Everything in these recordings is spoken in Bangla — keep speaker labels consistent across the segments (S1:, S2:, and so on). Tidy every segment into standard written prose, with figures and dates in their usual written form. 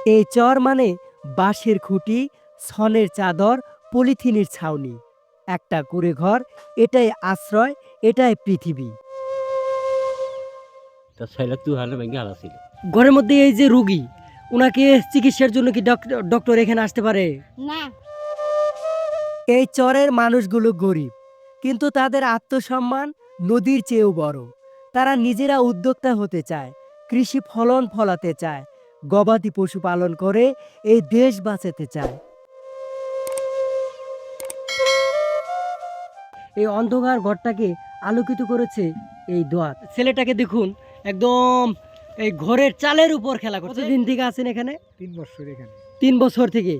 S1: এই চর মানে বাঁশের খুঁটি, ছনের চাদর, পলিথিনের ছাউনি, একটা কুঁড়ে ঘর, এটাই আশ্রয়, এটাই পৃথিবী।
S2: তার ছেলে তুই হালে ভেঙে হারাছিল।
S1: ঘরের মধ্যে এই যে রোগী, উনাকে চিকিৎসার জন্য কি ডক্টর এখানে আসতে পারে
S3: না।
S1: এই চরের মানুষগুলো গরিব, কিন্তু তাদের আত্মসম্মান নদীর চেয়েও বড়। তারা নিজেরা উদ্যোক্তা হতে চায়, কৃষি ফলন ফলাতে চায়, গবাদি পশু পালন করে এই দেশ বাঁচাতে চায়। এই অন্ধকার ঘরটাকে আলোকিত করেছে এই দোয়াত। ছেলেটাকে দেখুন, একদম এই ঘরের চালের উপর খেলা করছে। কতদিন থেকে আছেন এখানে?
S4: 3 বছর এখানে।
S1: 3 বছর থেকে।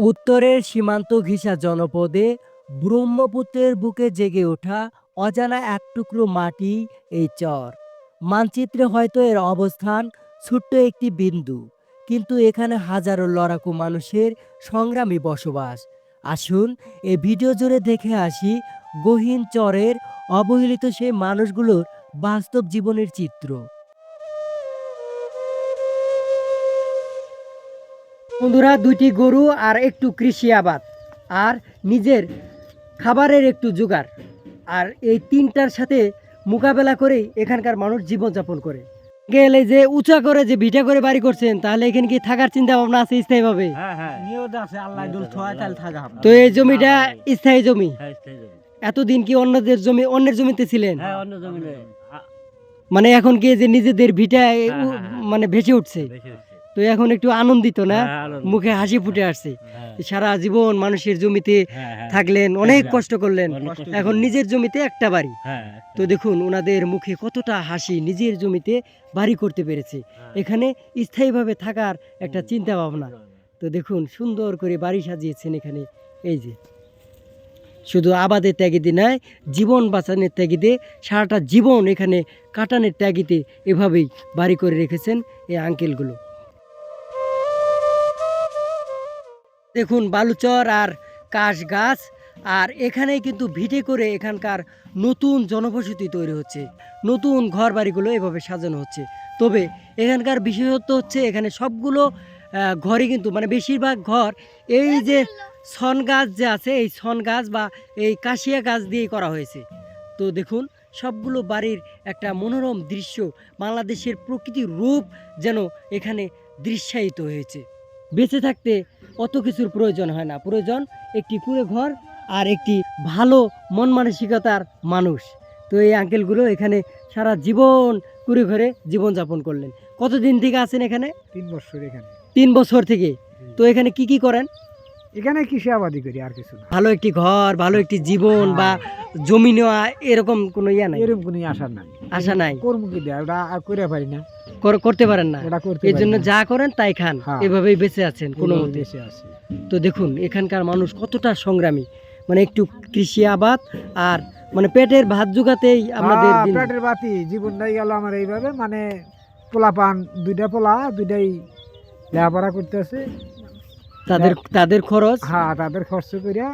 S1: উত্তরের সীমান্ত ঘিসা জনপদে ব্রহ্মপুত্রের বুকে জেগে ওঠা অজানা এক টুকরো মাটি এই চর। মানচিত্রে হয়তো এর অবস্থান ছোট্ট একটি বিন্দু, কিন্তু এখানে হাজারো লড়াকু মানুষের সংগ্রামী বসবাস। আসুন এই ভিডিও জুড়ে দেখে আসি গহীন চরের অবহেলিত সেই মানুষগুলোর বাস্তব জীবনের চিত্র। বন্ধুরা, 2টি গরু আর একটু কৃষি আবাদ আর নিজের খাবারের একটু জোগাড়, আর এই 3টার সাথে মোকাবেলা করেই এখানকার মানুষ জীবনযাপন করে। গেলে যে উঁচা করে যে ভিটা করে বাড়ি করছেন, তাহলে এখানে কি থাকার চিন্তা ভাবনা আছে স্থায়ীভাবে?
S2: হ্যাঁ হ্যাঁ
S4: নিয়ত আছে আল্লাহ দোল ছয় তাল থাকা হবে।
S1: তো এই জমিটা স্থায়ী জমি।
S2: হ্যাঁ স্থায়ী জমি।
S1: এতদিন কি অন্যের জমিতে ছিলেন?
S2: হ্যাঁ অন্য জমিনে
S1: মানে এখন কি যে নিজেদের ভিটা
S2: হ্যাঁ।
S1: মানে ভেসে উঠছে,
S2: বেশি হচ্ছে।
S1: তো এখন একটু আনন্দিত না?
S2: হ্যাঁ, আনন্দ।
S1: মুখে হাসি ফুটে আসছে।
S2: হ্যাঁ,
S1: সারা জীবন মানুষের জমিতে
S2: হ্যাঁ, হ্যাঁ।
S1: থাকলেন, অনেক
S2: হ্যাঁ,
S1: কষ্ট করলেন,
S2: অনেক কষ্ট
S1: এখন
S2: করলেন।
S1: নিজের জমিতে একটা বাড়ি।
S2: হ্যাঁ
S1: তো দেখুন ওনাদের মুখে কতটা হাসি, নিজের জমিতে বাড়ি করতে পেরেছে, এখানে স্থায়ীভাবে থাকার একটা চিন্তা ভাবনা। তো দেখুন সুন্দর করে বাড়ি সাজিয়েছেন এখানে। এই যে শুধু আবাদের ত্যাগিতে নয়, জীবন বাঁচানোর ত্যাগিতে, সারাটা জীবন এখানে কাটানোর ত্যাগিতে এভাবেই বাড়ি করে রেখেছেন এই আঙ্কেলগুলো। দেখুন বালুচর আর কাশ গাছ, আর এখানেই কিন্তু ভিটে করে এখানকার নতুন জনবসতি তৈরি হচ্ছে, নতুন ঘর বাড়িগুলো এভাবে সাজানো হচ্ছে। তবে এখানকার বিশেষত্ব হচ্ছে এখানে সবগুলো ঘরই কিন্তু মানে বেশিরভাগ ঘর এই যে ছন গাছ যে আছে, এই ছন গাছ বা এই কাশিয়া গাছ দিয়েই করা হয়েছে। তো দেখুন সবগুলো বাড়ির একটা মনোরম দৃশ্য, বাংলাদেশের প্রকৃতির রূপ যেন এখানে দৃশ্যায়িত হয়েছে। বেঁচে থাকতে অত কিছুর প্রয়োজন হয় না, প্রয়োজন একটি কুঁড়ে ঘর আর একটি ভালো মন মানসিকতার মানুষ। তো এই আঙ্কেলগুলো এখানে সারা জীবন কুঁড়ে ঘরে জীবনযাপন করলেন। কতদিন থেকে আছেন এখানে?
S4: 3 বছর এখানে।
S1: 3 বছর থেকে। তো এখানে কি কি করেন?
S4: এখানে কৃষি আবাদি করি, আর কিছু না।
S1: ভালো একটি ঘর, ভালো একটি জীবন বা জমি নেওয়া, এরকম কোনো ইয়া নাই,
S4: এরকম কোনো আশা নাই।
S1: আশা নাই,
S4: কর্ম কি দেয় ওটা আর করে পারি না,
S1: করতে পারেন না,
S4: ওটা করতে
S1: এর
S4: পারি
S1: জন্য
S4: না।
S1: যা করেন তাই খান,
S4: হ্যাঁ।
S1: এভাবেই বেঁচে আছেন কোনো
S4: এভাবে
S1: মতে।
S4: দেশে আছে।
S1: তো দেখুন এখানকার মানুষ কতটা সংগ্রামী, মানে একটু কৃষি আবাদ আর মানে পেটের ভাত জোগাতেই আমাদের
S4: হ্যাঁ,
S1: দিন।
S4: পেটের বাতি জীবনটাই গেল আমার এইভাবে, মানে পোলা পান 2টা পোলা, 2টাই লেখাপড়া করতেছে।
S1: তাদের খরচ,
S4: হ্যাঁ, তাদের খরচ করিয়া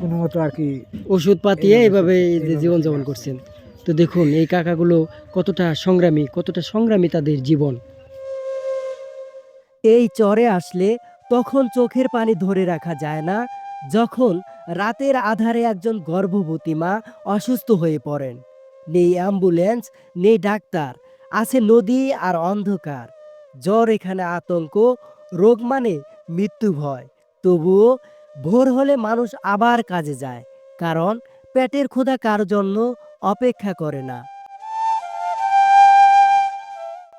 S4: কোনো মতো আর কি
S1: ওষুধ পাতিয়ে এইভাবে যে জীবনযাপন করছেন। তো দেখুন এই কাকাগুলো কতটা সংগ্রামী তাদের জীবন। এই চরে আসলে তখন চোখের পানি ধরে রাখা যায় না, যখন রাতের আধারে একজন গর্ভবতী মা অসুস্থ হয়ে পড়েন। নেই অ্যাম্বুলেন্স, নেই ডাক্তার, আছে নদী আর অন্ধকার। জ্বর এখানে আতঙ্ক, রোগ মানে মৃত্যু ভয়। তবুও ভোর হলে মানুষ আবার কাজে যায়, কারণ পেটের ক্ষুধা কার জন্য অপেক্ষা করে না।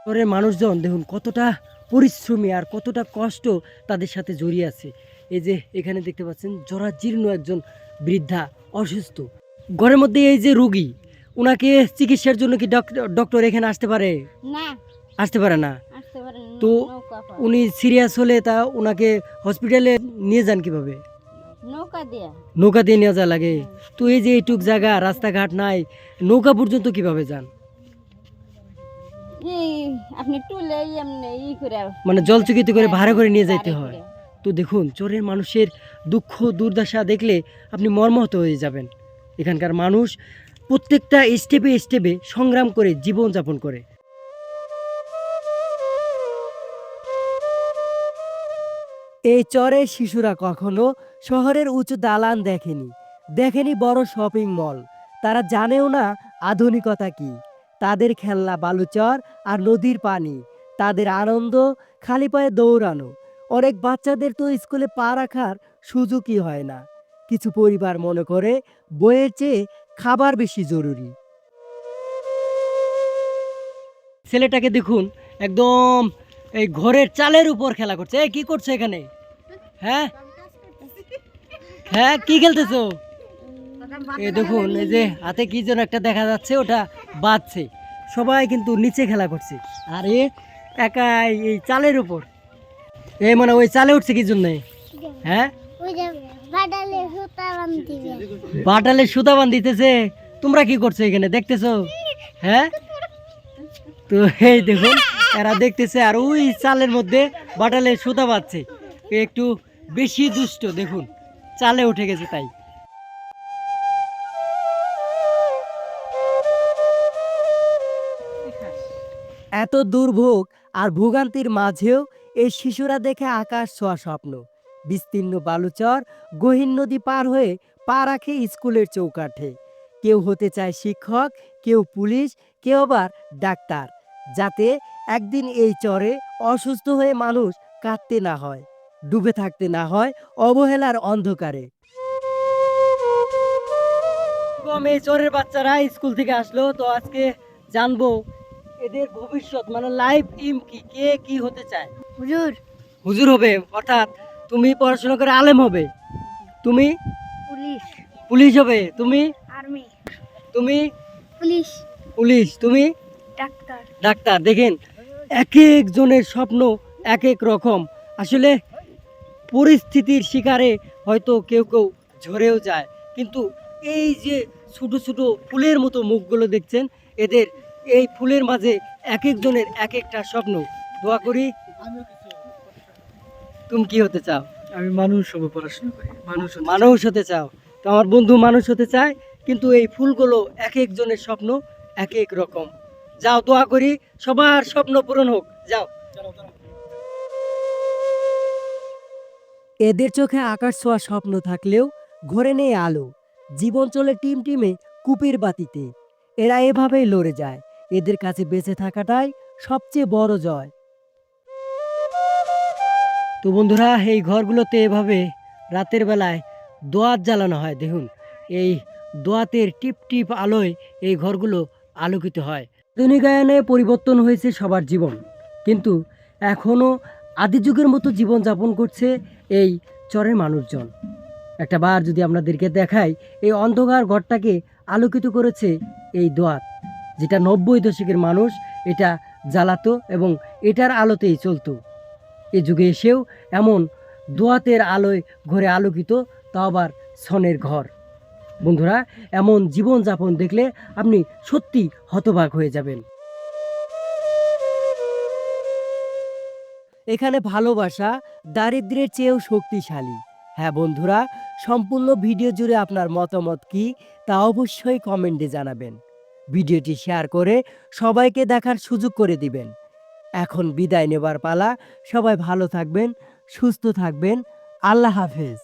S1: শহরের মানুষজন দেখুন কতটা পরিশ্রমী আর কতটা কষ্ট তাদের সাথে জড়িয়ে আছে। এই যে এখানে দেখতে পাচ্ছেন জরাজীর্ণ একজন বৃদ্ধা অসুস্থ, ঘরের মধ্যে এই যে রোগী, ওনাকে চিকিৎসার জন্য কি ডক্টর এখানে আসতে পারে?
S3: না,
S1: আসতে পারে না।
S3: আসতে পারেন।
S1: তো
S3: নৌকা পার।
S1: উনি সিরিয়াস হলে তা ওনাকে হসপিটালে নিয়ে যান কিভাবে?
S3: নৌকা দিয়া।
S1: নৌকা দিয়ে নিয়ে যাওয়া লাগে। তো এই যে এইটুক জায়গা, রাস্তাঘাট নাই, নৌকা পর্যন্ত কিভাবে যান?
S3: এই আপনি টুলে এমনি করে
S1: মানে জলচকিত করে ভাড়া করে নিয়ে যাইতে
S3: ভাড়া
S1: হয়।
S3: করে।
S1: তো দেখুন চরের মানুষের দুঃখ দুর্দশা দেখলে আপনি মর্মাহত হয়ে যাবেন। এখানকার মানুষ প্রত্যেকটা স্টেপে স্টেপে সংগ্রাম করে জীবনযাপন করে। এই চরের শিশুরা কখনো শহরের উঁচু দালান দেখেনি বড় শপিং মল। তারা জানেও না আধুনিকতা কি। তাদের খেলনা বালুচর আর নদীর পানি, তাদের আনন্দ খালি পায়ে দৌড়ানো। অনেক বাচ্চাদের তো স্কুলে পা রাখার সুযোগই হয় না। কিছু পরিবার মনে করে বইয়ের চেয়ে খাবার বেশি জরুরি। ছেলেটাকে দেখুন, একদম এই ঘরের চালের উপর খেলা করছে। এই কি করছে এখানে? হ্যাঁ হ্যাঁ, কি খেলতেছো? এই দেখুন, এই যে হাতে কি যেন একটা দেখা যাচ্ছে, ওটা বাজছে। সবাই কিন্তু নিচে খেলা করছে, আর এ একাই এই চালের উপর। এই মানে ওই চালে উঠছে কি জন্য? হ্যাঁ, বাটালে সুতা বান্ধিতেছে। তোমরা কি করছো এখানে, দেখতেছো? হ্যাঁ, তো এই দেখুন এরা দেখতেছে, আর ওই চালের মধ্যে বাটালে সুতা বাঁধছে। একটু বেশি দুষ্ট, দেখুন চালে উঠে গেছে। তাই এত দুর্ভোগ আর ভোগান্তির মাঝেও এই শিশুরা দেখে আকাশ ছোঁয়া স্বপ্ন। বিস্তীর্ণ বালুচর, গহীন নদী পার হয়ে পা রাখে স্কুলের চৌকাঠে। কেউ হতে চায় শিক্ষক, কেউ পুলিশ, কেউ আবার ডাক্তার, যাতে একদিন এই চরে অসুস্থ হয়ে মানুষ কাঁদতে না হয়, ডুবে থাকতে না হয় অবহেলার অন্ধকারে। এই চরের বাচ্চারা স্কুল থেকে আসলো, তো আজকে জানবো এদের ভবিষ্যৎ, মানে লাইফ এম কি, কে কি হতে চায়।
S3: হুজুর।
S1: হুজুর হবে, অর্থাৎ তুমি পড়াশোনা করে আলেম হবে। তুমি
S3: পুলিশ।
S1: পুলিশ হবে। তুমি
S3: আর্মি।
S1: তুমি
S3: পুলিশ।
S1: পুলিশ। তুমি
S3: ডাক্তার।
S1: ডাক্তার। দেখেন, এক একজনের স্বপ্ন এক এক রকম। আসলে পরিস্থিতির শিকারে হয়তো কেউ কেউ ঝরেও যায়, কিন্তু এই যে ছোট ছোট ফুলের মতো মুখগুলো দেখছেন, এদের এই ফুলের মাঝে এক একজনের এক একটা স্বপ্ন। দোয়া করি। তুমি কি হতে চাও?
S4: আমি মানুষ হবো, পড়াশোনা করি
S1: মানুষ হতে চাও। তো আমার বন্ধু মানুষ হতে চায়, কিন্তু এই ফুলগুলো এক একজনের স্বপ্ন এক এক রকম। যাও, দোয়া করি সবার স্বপ্ন পূরণ হোক। যাও। এদের চোখে আকাশ ছোঁয়া স্বপ্ন থাকলেও ঘরে নেই আলো। জীবন চলে টিম টিমে কুপির বাতিতে। এরা এভাবেই লড়ে যায়। এদের কাছে বেঁচে থাকাটাই সবচেয়ে বড় জয়। তো বন্ধুরা, এই ঘরগুলোতে এভাবে রাতের বেলায় দোয়াত জ্বালানো হয়। দেখুন, এই দোয়াতের টিপ টিপ আলোয় এই ঘরগুলো আলোকিত হয়। আধুনিকায়নে পরিবর্তন হয়েছে সবার জীবন, কিন্তু এখনও আদি যুগের মতো জীবনযাপন করছে এই চরের মানুষজন। একটা বার যদি আপনাদেরকে দেখাই, এই অন্ধকার ঘরটাকে আলোকিত করেছে এই দোয়াত, যেটা 90 দশকের মানুষ এটা জ্বালাতো এবং এটার আলোতেই চলতো। এ যুগে এসেও এমন দোয়াতের আলোয় ঘরে আলোকিত, তাও আবার ছনের ঘর। বন্ধুরা, এমন জীবনযাপন দেখলে আপনি সত্যি হতবাক হয়ে যাবেন। এখানে ভালোবাসা দারিদ্র্যের চেয়েও শক্তিশালী। হ্যাঁ বন্ধুরা, সম্পূর্ণ ভিডিও জুড়ে আপনার মতামত কি তা অবশ্যই কমেন্টে জানাবেন। ভিডিওটি শেয়ার করে সবাইকে দেখার সুযোগ করে দিবেন। এখন বিদায় নেবার পালা। সবাই ভালো থাকবেন, সুস্থ থাকবেন। আল্লাহ হাফেজ।